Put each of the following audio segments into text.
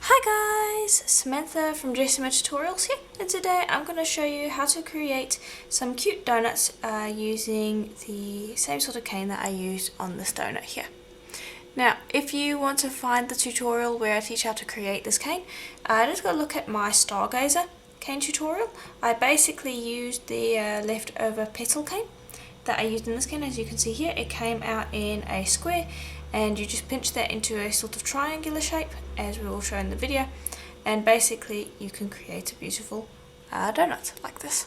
Hi guys, Samantha from Jessama Tutorials here, and today I'm going to show you how to create some cute donuts using the same sort of cane that I used on this donut here. Now, if you want to find the tutorial where I teach how to create this cane, just go look at my Stargazer cane tutorial. I basically used the leftover petal cane that I used in this cane. As you can see here, it came out in a square, and you just pinch that into a sort of triangular shape, as we will show in the video, and basically you can create a beautiful donut like this.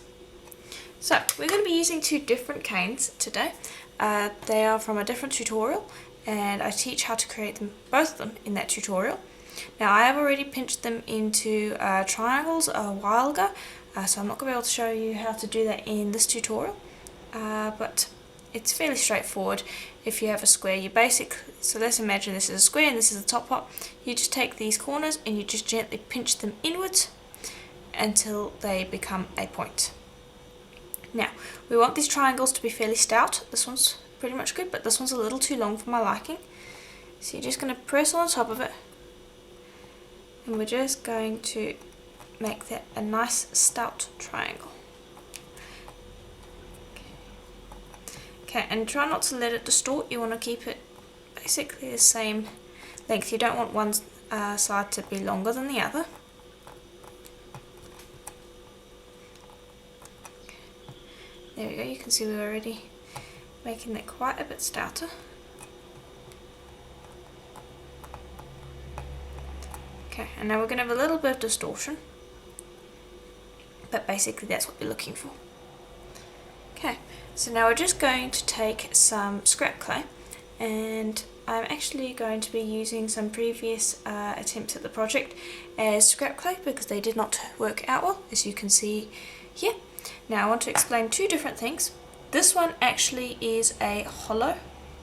So we're going to be using two different canes today. They are from a different tutorial, and I teach how to create them, both of them, in that tutorial. Now, I have already pinched them into triangles a while ago, so I'm not going to be able to show you how to do that in this tutorial, but it's fairly straightforward. If you have a square, you so let's imagine this is a square and this is the top part. You just take these corners and you just gently pinch them inwards until they become a point. Now, we want these triangles to be fairly stout. This one's pretty much good, but this one's a little too long for my liking. So you're just going to press on top of it, and we're just going to make that a nice stout triangle. Okay, and try not to let it distort. You want to keep it basically the same length. You don't want one side to be longer than the other. There we go, you can see we're already making that quite a bit stouter. Okay, and now we're going to have a little bit of distortion, but basically that's what we're looking for. Okay, so now we're just going to take some scrap clay, and I'm actually going to be using some previous attempts at the project as scrap clay because they did not work out well, as you can see here. Now I want to explain two different things. This one actually is a hollow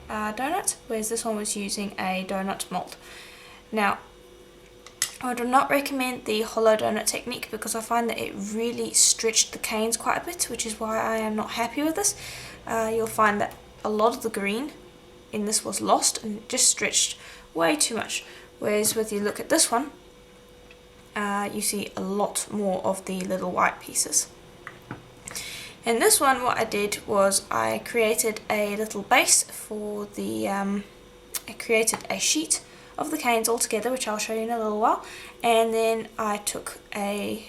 donut, whereas this one was using a donut mold. Now, I do not recommend the hollow donut technique because I find that it really stretched the canes quite a bit, which is why I am not happy with this. You'll find that a lot of the green in this was lost and it just stretched way too much. Whereas with you look at this one, you see a lot more of the little white pieces. In this one, what I did was I created a little base for the, I created a sheet of the canes all together, which I'll show you in a little while, and then I took a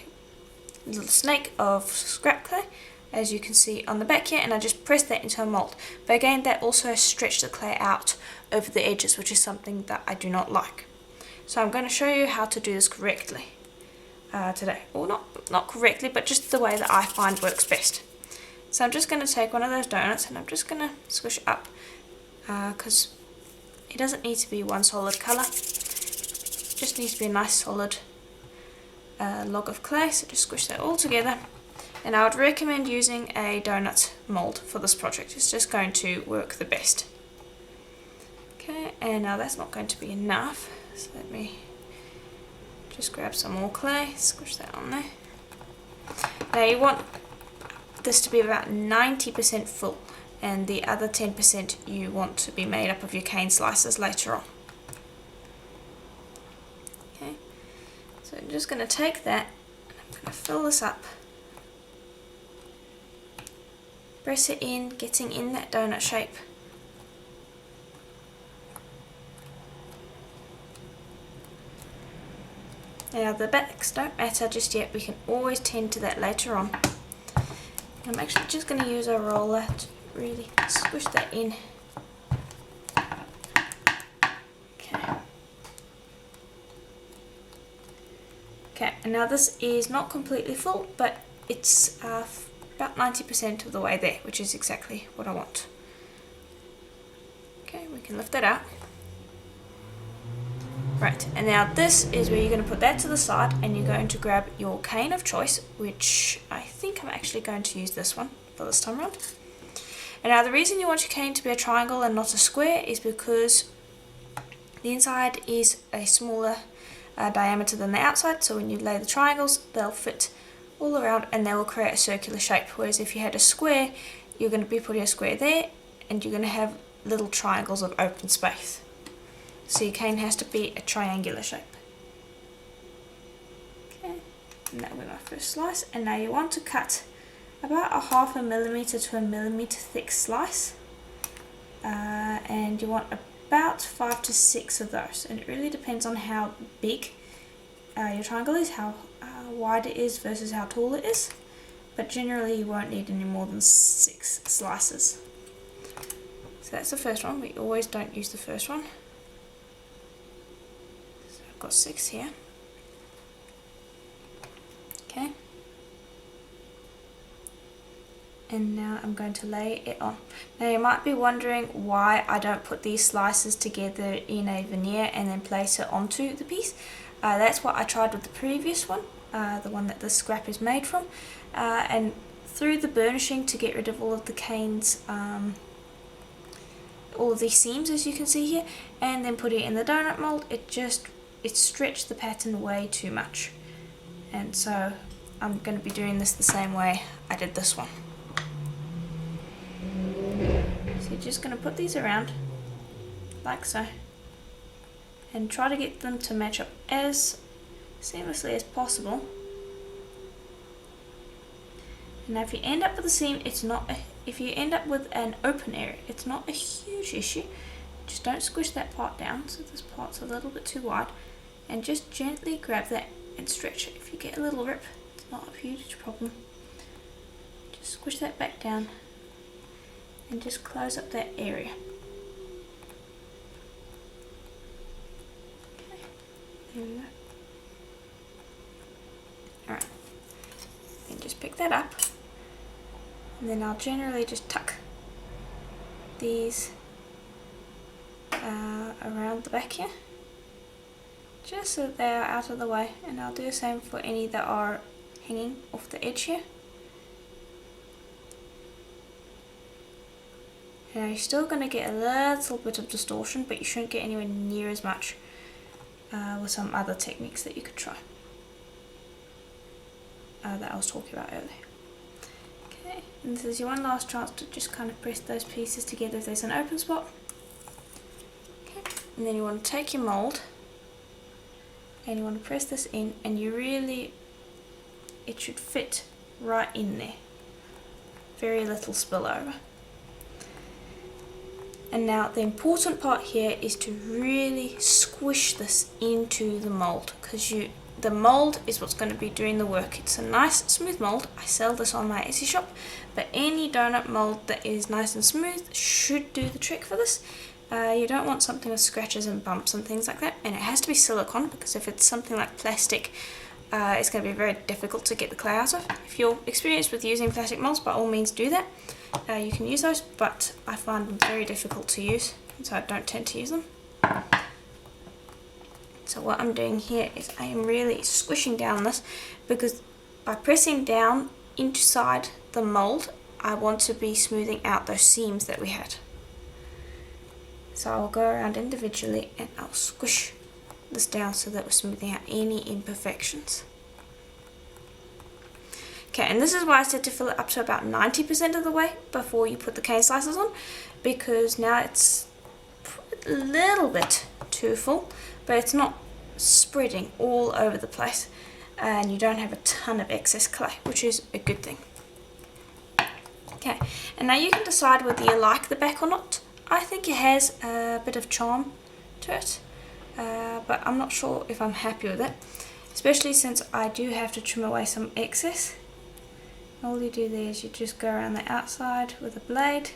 little snake of scrap clay, as you can see on the back here, and I just pressed that into a mold. But again, that also stretched the clay out over the edges, which is something that I do not like. So I'm going to show you how to do this correctly today, or not correctly, but just the way that I find works best. So I'm just going to take one of those donuts and I'm just going to squish it up because it doesn't need to be one solid colour, it just needs to be a nice solid log of clay. So just squish that all together, and I would recommend using a donut mould for this project. It's just going to work the best. Okay, and now that's not going to be enough, so let me just grab some more clay, squish that on there. Now you want this to be about 90% full, and the other 10% you want to be made up of your cane slices later on. Okay, so I'm just going to take that and I'm going to fill this up, press it in, getting in that donut shape. Now the backs don't matter just yet, we can always tend to that later on. I'm actually just going to use a roller to really squish that in. Okay, and now this is not completely full, but it's about 90% of the way there, which is exactly what I want. Okay, we can lift that out. Right, and now this is where you're going to put that to the side, and you're going to grab your cane of choice, which I think I'm actually going to use this one for this time around. And now the reason you want your cane to be a triangle and not a square is because the inside is a smaller diameter than the outside, so when you lay the triangles, they'll fit all around and they will create a circular shape. Whereas if you had a square, you're going to be putting a square there, and you're going to have little triangles of open space. So your cane has to be a triangular shape. And that will be my first slice. And now you want to cut about a 0.5 millimeter to 1 millimeter thick slice. And you want about 5 to 6 of those. And it really depends on how big your triangle is, how wide it is versus how tall it is. But generally you won't need any more than 6 slices. So that's the first one. We always don't use the first one. So I've got 6 here. Okay. And now I'm going to lay it on. Now you might be wondering why I don't put these slices together in a veneer and then place it onto the piece. That's what I tried with the previous one, the one that the scrap is made from. And through the burnishing to get rid of all of the canes, all of these seams as you can see here, and then put it in the donut mold, it stretched the pattern way too much. And so I'm going to be doing this the same way I did this one. So you're just going to put these around like so and try to get them to match up as seamlessly as possible. Now if you end up with a seam, if you end up with an open area, it's not a huge issue. Just don't squish that part down, so this part's a little bit too wide, and just gently grab that and stretch it. If you get a little rip, it's not a huge problem. Just squish that back down and just close up that area. Okay, there we go. Alright, then just pick that up. And then I'll generally just tuck these around the back here, just so they are out of the way, and I'll do the same for any that are hanging off the edge here. Now you're still going to get a little bit of distortion, but you shouldn't get anywhere near as much with some other techniques that you could try that I was talking about earlier. And this is your one last chance to just kind of press those pieces together if there's an open spot. Okay. And then you want to take your mould and you want to press this in, and it should fit right in there. Very little spillover. And now the important part here is to really squish this into the mould, because the mould is what's going to be doing the work. It's a nice smooth mould. I sell this on my Etsy shop, but any donut mould that is nice and smooth should do the trick for this. You don't want something with scratches and bumps and things like that, and it has to be silicone, because if it's something like plastic, it's going to be very difficult to get the clay out of. If you're experienced with using plastic moulds, by all means do that. You can use those, but I find them very difficult to use, so I don't tend to use them. So what I'm doing here is I am really squishing down this, because by pressing down inside the mould, I want to be smoothing out those seams that we had. So I'll go around individually and I'll squish this down so that we're smoothing out any imperfections. Okay, and this is why I said to fill it up to about 90% of the way before you put the cane slices on, because now it's a little bit too full, but it's not spreading all over the place, and you don't have a ton of excess clay, which is a good thing. Okay, and now you can decide whether you like the back or not. I think it has a bit of charm to it, but I'm not sure if I'm happy with it, especially since I do have to trim away some excess. All you do there is you just go around the outside with a blade,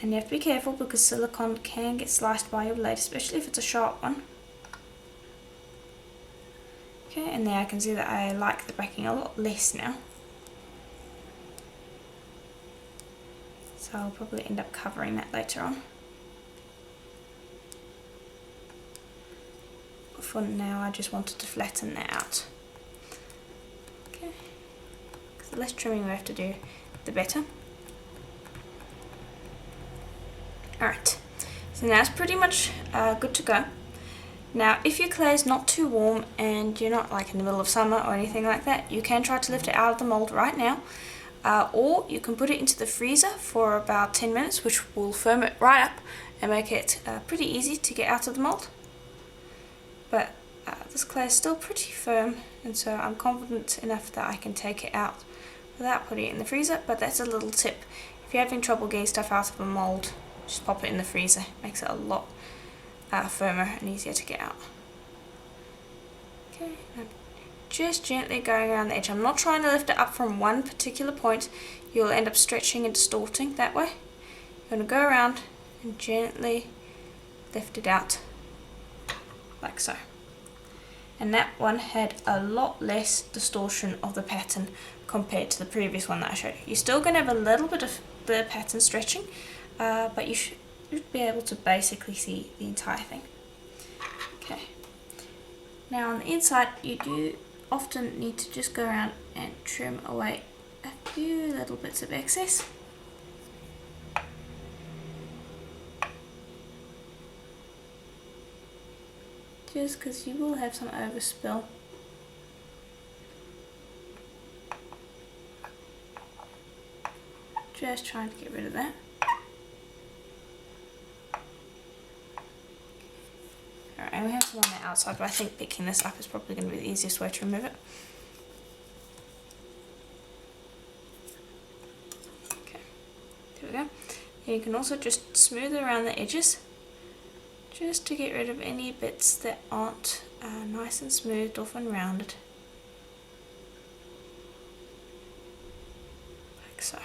and you have to be careful because silicone can get sliced by your blade, especially if it's a sharp one. Okay, and there I can see that I like the backing a lot less now. So I'll probably end up covering that later on. But for now I just wanted to flatten that out. Okay, because the less trimming we have to do, the better. Alright, so now it's pretty much good to go. Now if your clay is not too warm and you're not like in the middle of summer or anything like that, you can try to lift it out of the mould right now. Or you can put it into the freezer for about 10 minutes, which will firm it right up and make it pretty easy to get out of the mould. But this clay is still pretty firm and so I'm confident enough that I can take it out without putting it in the freezer. But that's a little tip: if you're having trouble getting stuff out of a mold, just pop it in the freezer. It makes it a lot firmer and easier to get out. Okay, I'm just gently going around the edge. I'm not trying to lift it up from one particular point. You'll end up stretching and distorting that way. You're going to go around and gently lift it out like so. And that one had a lot less distortion of the pattern compared to the previous one that I showed you. You're still going to have a little bit of the pattern stretching, but you should be able to basically see the entire thing. Okay. Now on the inside, you do often need to just go around and trim away a few little bits of excess. Just because you will have some overspill. Just trying to get rid of that. Alright, and we have some on the outside, but I think picking this up is probably going to be the easiest way to remove it. Okay, there we go. And you can also just smooth around the edges, just to get rid of any bits that aren't nice and smoothed off and rounded. Like so.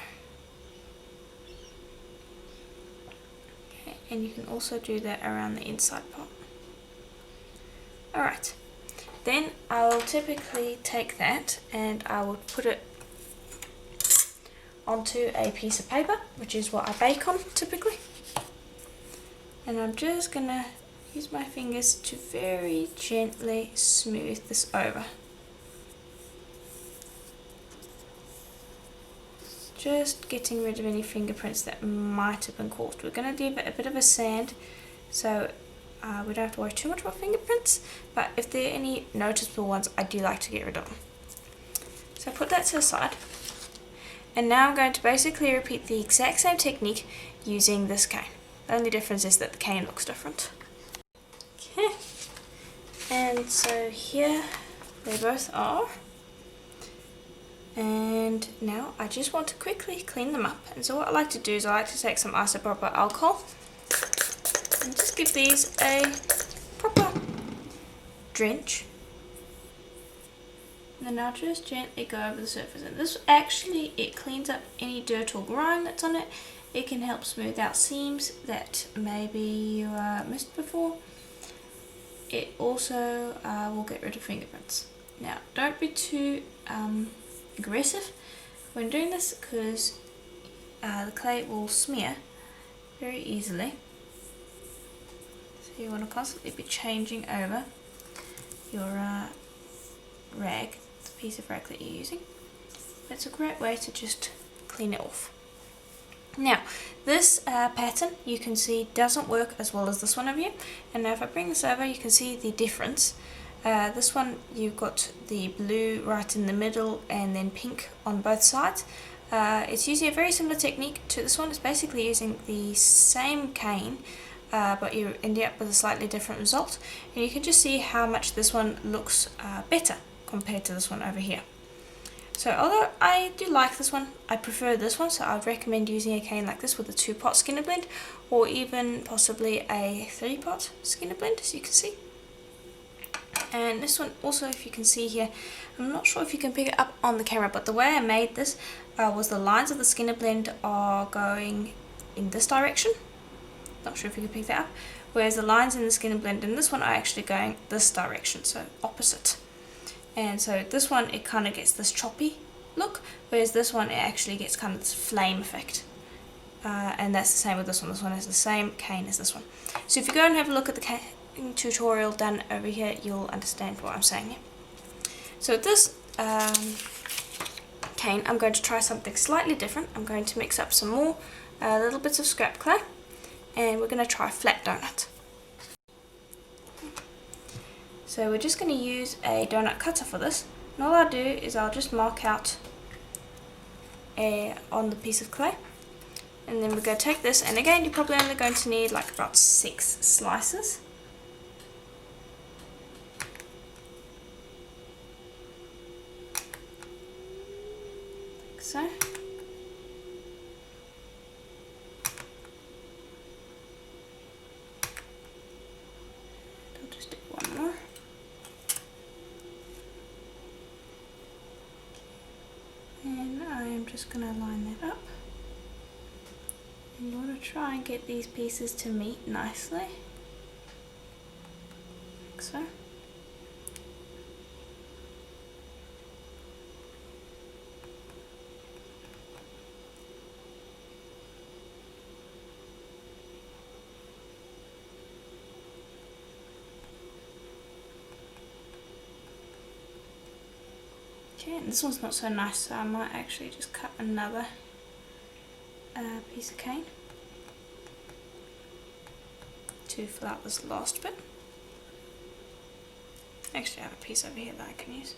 Okay, and you can also do that around the inside part. Alright, then I will typically take that and I will put it onto a piece of paper, which is what I bake on typically. And I'm just going to use my fingers to very gently smooth this over. Just getting rid of any fingerprints that might have been caught. We're going to do a bit of a sand, so we don't have to worry too much about fingerprints, but if there are any noticeable ones, I do like to get rid of them. So put that to the side. And now I'm going to basically repeat the exact same technique using this cane. The only difference is that the cane looks different. Okay, and so here they both are. And now I just want to quickly clean them up. And so what I like to do is I like to take some isopropyl alcohol and just give these a proper drench. And then I'll just gently go over the surface. And this actually, it cleans up any dirt or grime that's on it. It can help smooth out seams that maybe you missed before. It also will get rid of fingerprints. Now, don't be too aggressive when doing this, because the clay will smear very easily. So you want to constantly be changing over your rag, the piece of rag that you're using. That's a great way to just clean it off. Now, this pattern you can see doesn't work as well as this one over here. And now if I bring this over, you can see the difference. This one, you've got the blue right in the middle and then pink on both sides. It's using a very similar technique to this one. It's basically using the same cane, but you end up with a slightly different result. And you can just see how much this one looks better compared to this one over here. So although I do like this one, I prefer this one, so I'd recommend using a cane like this with a 2-pot skinner blend, or even possibly a 3-pot skinner blend, as you can see. And this one also, if you can see here, I'm not sure if you can pick it up on the camera, but the way I made this was the lines of the skinner blend are going in this direction. Not sure if you can pick that up. Whereas the lines in the skinner blend in this one are actually going this direction, so opposite. And so this one, it kind of gets this choppy look, whereas this one, it actually gets kind of this flame effect. And that's the same with this one. This one has the same cane as this one. So if you go and have a look at the cane tutorial done over here, you'll understand what I'm saying here. So with this cane, I'm going to try something slightly different. I'm going to mix up some more little bits of scrap clay, and we're going to try a flat donut. So we're just going to use a donut cutter for this, and all I'll do is I'll just mark out on the piece of clay, and then we're going to take this, and again you're probably only going to need like about 6 slices. so. I'll just do one more. And I'm just going to line that up. And you want to try and get these pieces to meet nicely, like so. Okay, and this one's not so nice, so I might actually just cut another piece of cane to fill out this last bit. Actually, I have a piece over here that I can use.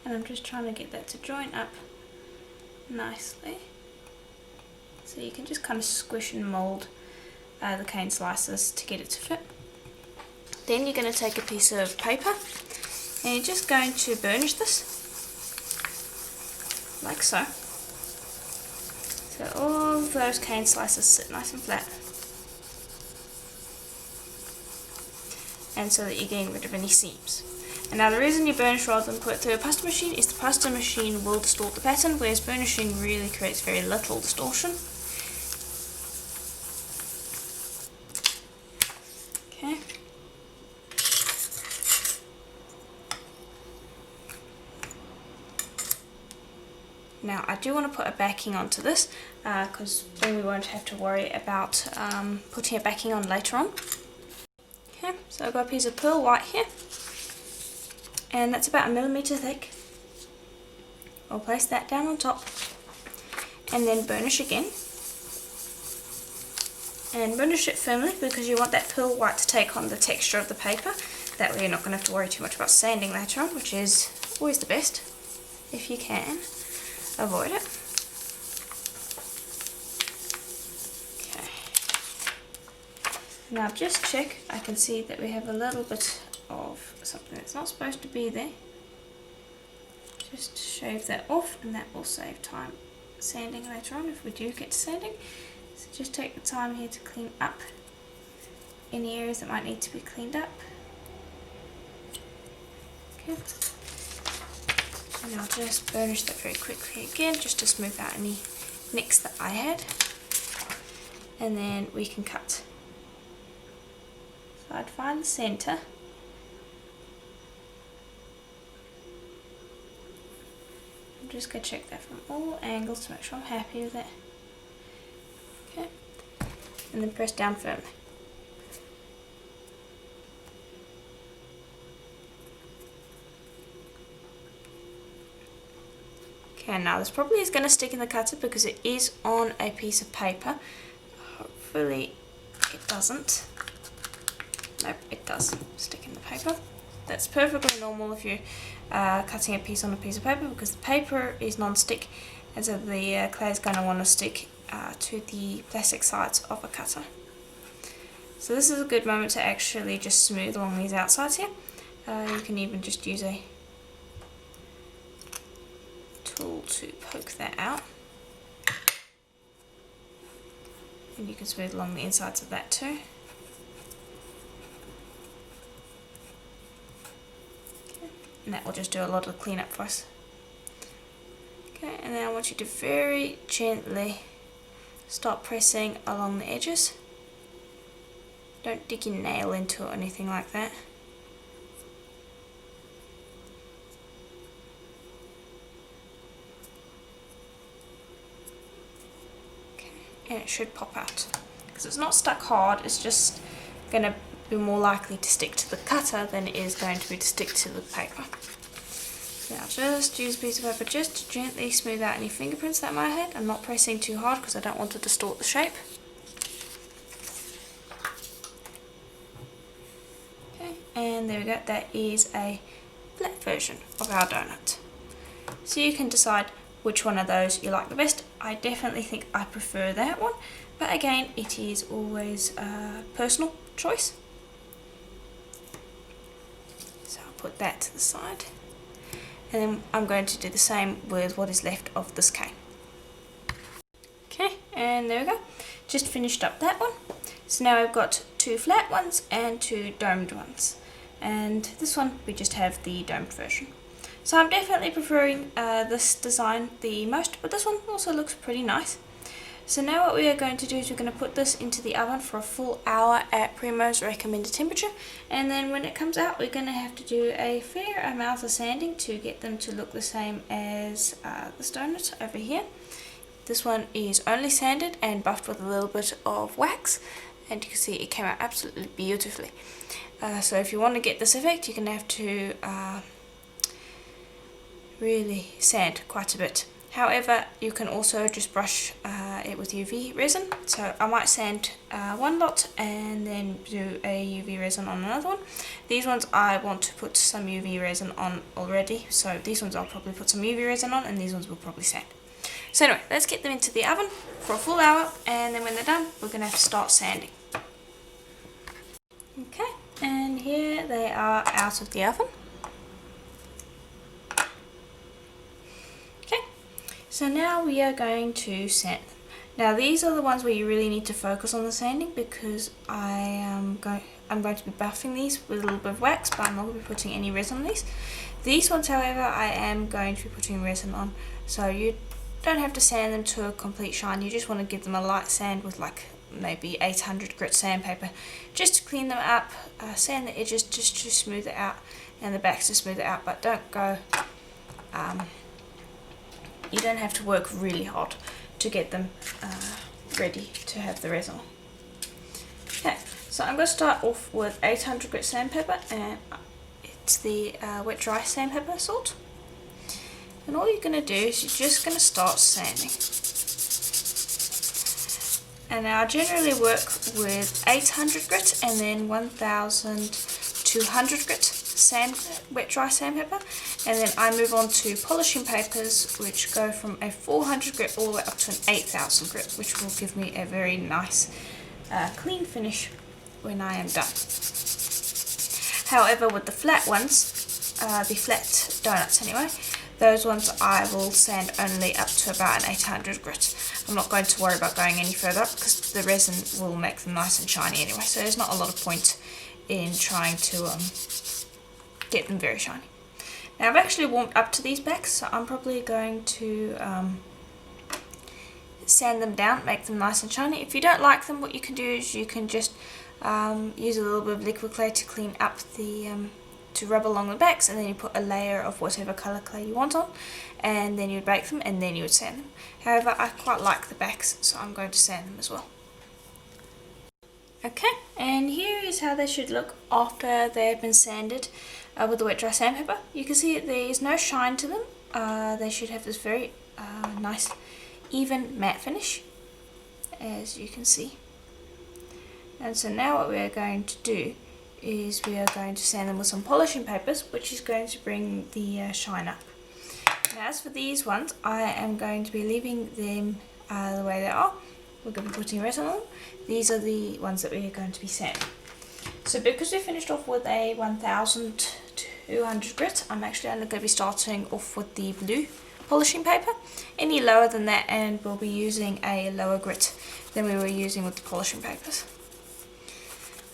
And I'm just trying to get that to join up nicely. So you can just kind of squish and mould the cane slices to get it to fit. Then you're going to take a piece of paper and you're just going to burnish this, like so. So all of those cane slices sit nice and flat. And so that you're getting rid of any seams. And now the reason you burnish rather than put it through a pasta machine is the pasta machine will distort the pattern, whereas burnishing really creates very little distortion. Okay. Now I do want to put a backing onto this because then we won't have to worry about putting a backing on later on. Okay, so I've got a piece of pearl white here, and that's about 1 millimeter thick. I'll place that down on top and then burnish again. And burnish it firmly because you want that pearl white to take on the texture of the paper. That way you're not going to have to worry too much about sanding later on, which is always the best if you can avoid it. Okay. Now just check, I can see that we have a little bit of something that's not supposed to be there. Just shave that off, and that will save time sanding later on if we do get to sanding. So just take the time here to clean up any areas that might need to be cleaned up. Okay. And I'll just burnish that very quickly again, just to smooth out any nicks that I had. And then we can cut. So I'd find the centre. I'm just going to check that from all angles to make sure I'm happy with it. Okay. And then press down firmly. Okay, now this probably is going to stick in the cutter because it is on a piece of paper. Hopefully it doesn't. Nope, it does stick in the paper. That's perfectly normal if you're cutting a piece on a piece of paper because the paper is non-stick, and so the clay is going to want to stick to the plastic sides of a cutter. So this is a good moment to actually just smooth along these outsides here. You can even just use a tool to poke that out, and you can smooth along the insides of that too. Okay. And that will just do a lot of the cleanup for us. Okay, and then I want you to very gently start pressing along the edges. Don't dig your nail into it or anything like that. And it should pop out because it's not stuck hard, it's just going to be more likely to stick to the cutter than it is going to be to stick to the paper. Now just use a piece of paper just to gently smooth out any fingerprints that I might have. I'm not pressing too hard because I don't want to distort the shape. Okay, and there we go, that is a flat version of our donut. So you can decide which one of those you like the best. I definitely think I prefer that one, but again, it is always a personal choice. So I'll put that to the side, and then I'm going to do the same with what is left of this cane. Okay, and there we go. Just finished up that one. So now I've got 2 flat ones and 2 domed ones. And this one, we just have the domed version. So I'm definitely preferring this design the most, but this one also looks pretty nice. So now what we are going to do is we're going to put this into the oven for a full hour at Primo's recommended temperature, and then when it comes out we're going to have to do a fair amount of sanding to get them to look the same as this donut over here. This one is only sanded and buffed with a little bit of wax, and you can see it came out absolutely beautifully. So if you want to get this effect, you're going to have to really sand quite a bit. However, you can also just brush it with UV resin. So I might sand one lot and then do a UV resin on another one. These ones I want to put some UV resin on already, so these ones I'll probably put some UV resin on, and these ones will probably sand. So anyway, let's get them into the oven for a full hour, and then when they're done, we're going to have to start sanding. Okay, and here they are out of the oven. So now we are going to sand them. Now these are the ones where you really need to focus on the sanding, because I'm going to be buffing these with a little bit of wax, but I'm not going to be putting any resin on these. These ones, however, I am going to be putting resin on, so you don't have to sand them to a complete shine. You just want to give them a light sand with like maybe 800 grit sandpaper, just to clean them up, sand the edges just to smooth it out, and the backs to smooth it out, but don't go you don't have to work really hard to get them ready to have the resin on. Okay, so I'm going to start off with 800 grit sandpaper, and it's the wet dry sandpaper sort. And all you're going to do is you're just going to start sanding. And now I generally work with 800 grit and then 1200 grit wet dry sandpaper, and then I move on to polishing papers, which go from a 400 grit all the way up to an 8000 grit, which will give me a very nice clean finish when I am done. However, with the flat ones, the flat donuts anyway, those ones I will sand only up to about an 800 grit. I'm not going to worry about going any further up, because the resin will make them nice and shiny anyway, so there's not a lot of point in trying to get them very shiny. Now I've actually warmed up to these backs, so I'm probably going to sand them down, make them nice and shiny. If you don't like them, what you can do is you can just use a little bit of liquid clay to clean up the to rub along the backs, and then you put a layer of whatever colour clay you want on, and then you would bake them, and then you would sand them. However, I quite like the backs, so I'm going to sand them as well. Okay, and here is how they should look after they have been sanded with the wet dry sandpaper. You can see that there is no shine to them. They should have this very nice even matte finish, as you can see. And so now what we are going to do is we are going to sand them with some polishing papers, which is going to bring the shine up. Now as for these ones, I am going to be leaving them the way they are. We're going to be putting resin on them. These are the ones that we are going to be sanding. So because we finished off with a 1200 grit, I'm actually only going to be starting off with the blue polishing paper. Any lower than that, and we'll be using a lower grit than we were using with the polishing papers.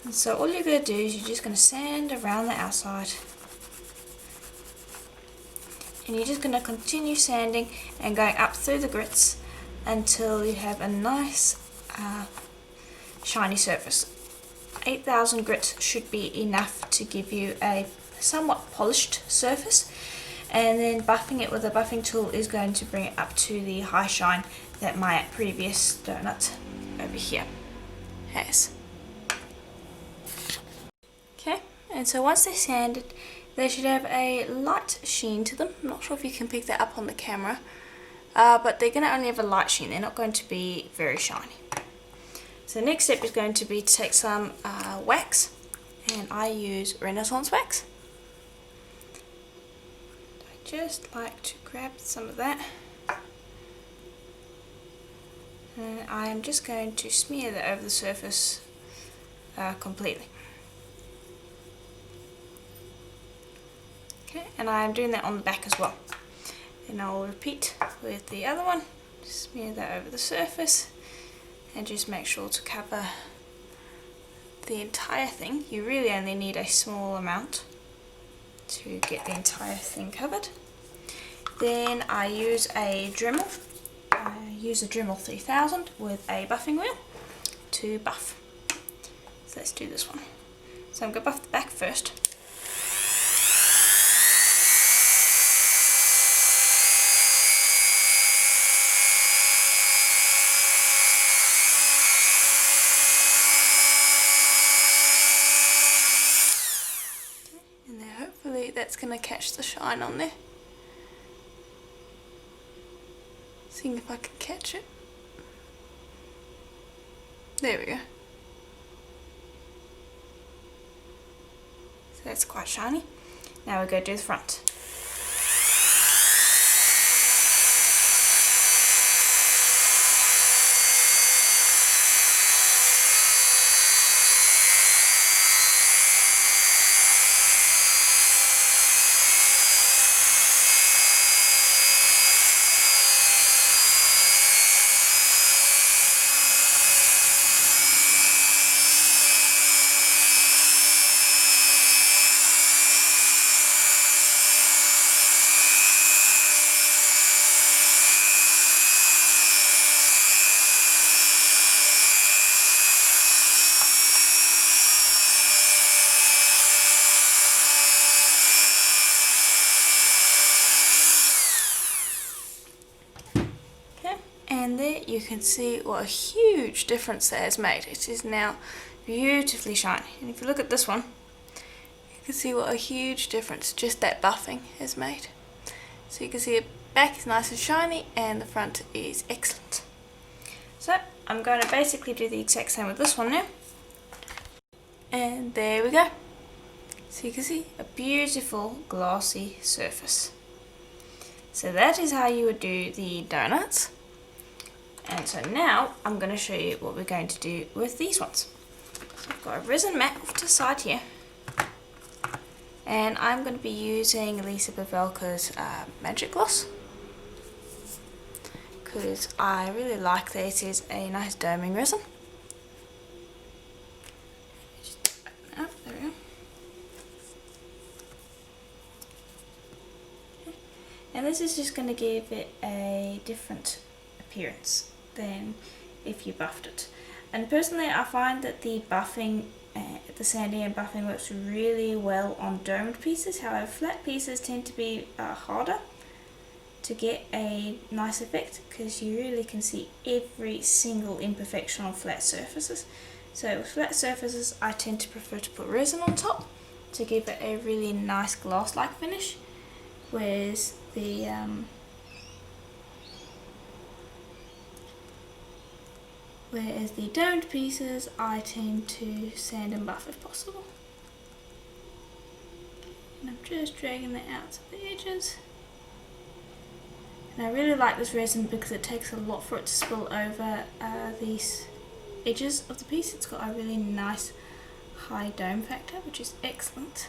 And so all you're going to do is you're just going to sand around the outside, and you're just going to continue sanding and going up through the grits until you have a nice shiny surface. 8000 grit should be enough to give you a somewhat polished surface, and then buffing it with a buffing tool is going to bring it up to the high shine that my previous donut over here has. Okay, and so once they're sanded, they should have a light sheen to them. I'm not sure if you can pick that up on the camera, but they're going to only have a light sheen. They're not going to be very shiny. So the next step is going to be to take some wax, and I use Renaissance wax. I just like to grab some of that And I am just going to smear that over the surface completely. Okay, and I am doing that on the back as well. And I'll repeat with the other one. Smear that over the surface and just make sure to cover the entire thing. You really only need a small amount to get the entire thing covered. Then I use a Dremel. I use a Dremel 3000 with a buffing wheel to buff. So let's do this one. So I'm going to buff the back first. And then hopefully that's going to catch the shine on there. Seeing if I can catch it. There we go. So that's quite shiny. Now we go do the front. And there you can see what a huge difference that has made. It is now beautifully shiny. And if you look at this one, you can see what a huge difference just that buffing has made. So you can see the back is nice and shiny and the front is excellent. So I'm going to basically do the exact same with this one now. And there we go. So you can see a beautiful glossy surface. So that is how you would do the donuts. And so now I'm going to show you what we're going to do with these ones. So I've got a resin mat off to the side here. And I'm going to be using Lisa Pavelka's Magic Gloss. Because I really like that it is a nice doming resin. Just open it up, there we go. And this is just going to give it a different appearance than if you buffed it. And personally I find that the buffing, the sanding and buffing works really well on domed pieces. However, flat pieces tend to be harder to get a nice effect because you really can see every single imperfection on flat surfaces. So with flat surfaces I tend to prefer to put resin on top to give it a really nice glass-like finish, whereas the domed pieces I tend to sand and buff if possible. And I'm just dragging that out to the edges. And I really like this resin because it takes a lot for it to spill over these edges of the piece. It's got a really nice high dome factor, which is excellent.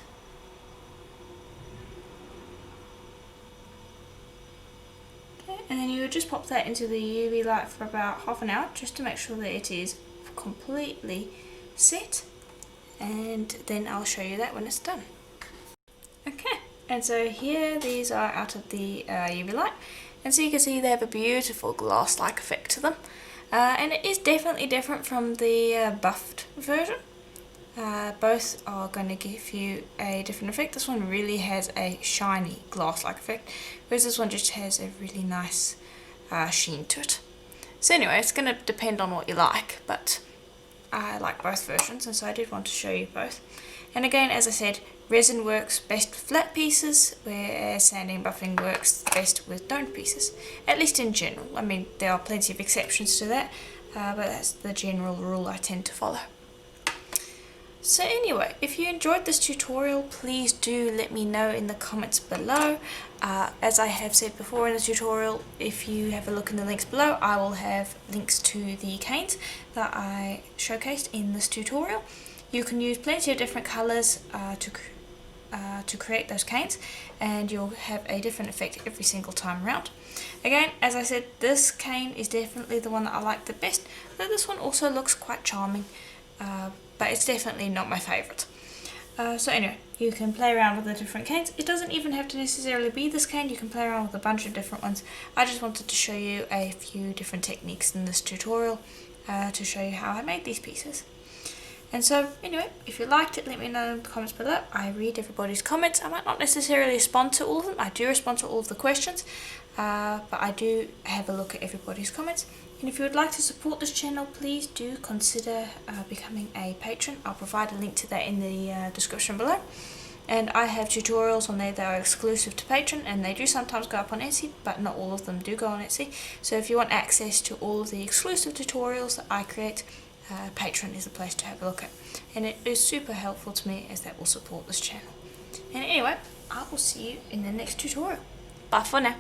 And then you would just pop that into the UV light for about half an hour just to make sure that it is completely set, and then I'll show you that when it's done. Okay, and so here these are out of the UV light, and so you can see they have a beautiful glass-like effect to them, and it is definitely different from the buffed version. Both are going to give you a different effect. This one really has a shiny glass-like effect, whereas this one just has a really nice sheen to it. So anyway, it's going to depend on what you like, but I like both versions, and so I did want to show you both. And again, as I said, resin works best with flat pieces, whereas sanding and buffing works best with domed pieces, at least in general. I mean, there are plenty of exceptions to that, but that's the general rule I tend to follow. So anyway, if you enjoyed this tutorial, please do let me know in the comments below. As I have said before in the tutorial, if you have a look in the links below, I will have links to the canes that I showcased in this tutorial. You can use plenty of different colours to create those canes, and you'll have a different effect every single time around. Again, as I said, this cane is definitely the one that I like the best, though this one also looks quite charming. But it's definitely not my favourite. So anyway, you can play around with the different canes. It doesn't even have to necessarily be this cane, you can play around with a bunch of different ones. I just wanted to show you a few different techniques in this tutorial to show you how I made these pieces. And so anyway, if you liked it, let me know in the comments below. I read everybody's comments. I might not necessarily respond to all of them. I do respond to all of the questions, but I do have a look at everybody's comments. And if you would like to support this channel, please do consider becoming a patron. I'll provide a link to that in the description below. And I have tutorials on there that are exclusive to Patreon, and they do sometimes go up on Etsy, but not all of them do go on Etsy. So if you want access to all of the exclusive tutorials that I create, Patreon is the place to have a look at. And it is super helpful to me, as that will support this channel. And anyway, I will see you in the next tutorial. Bye for now.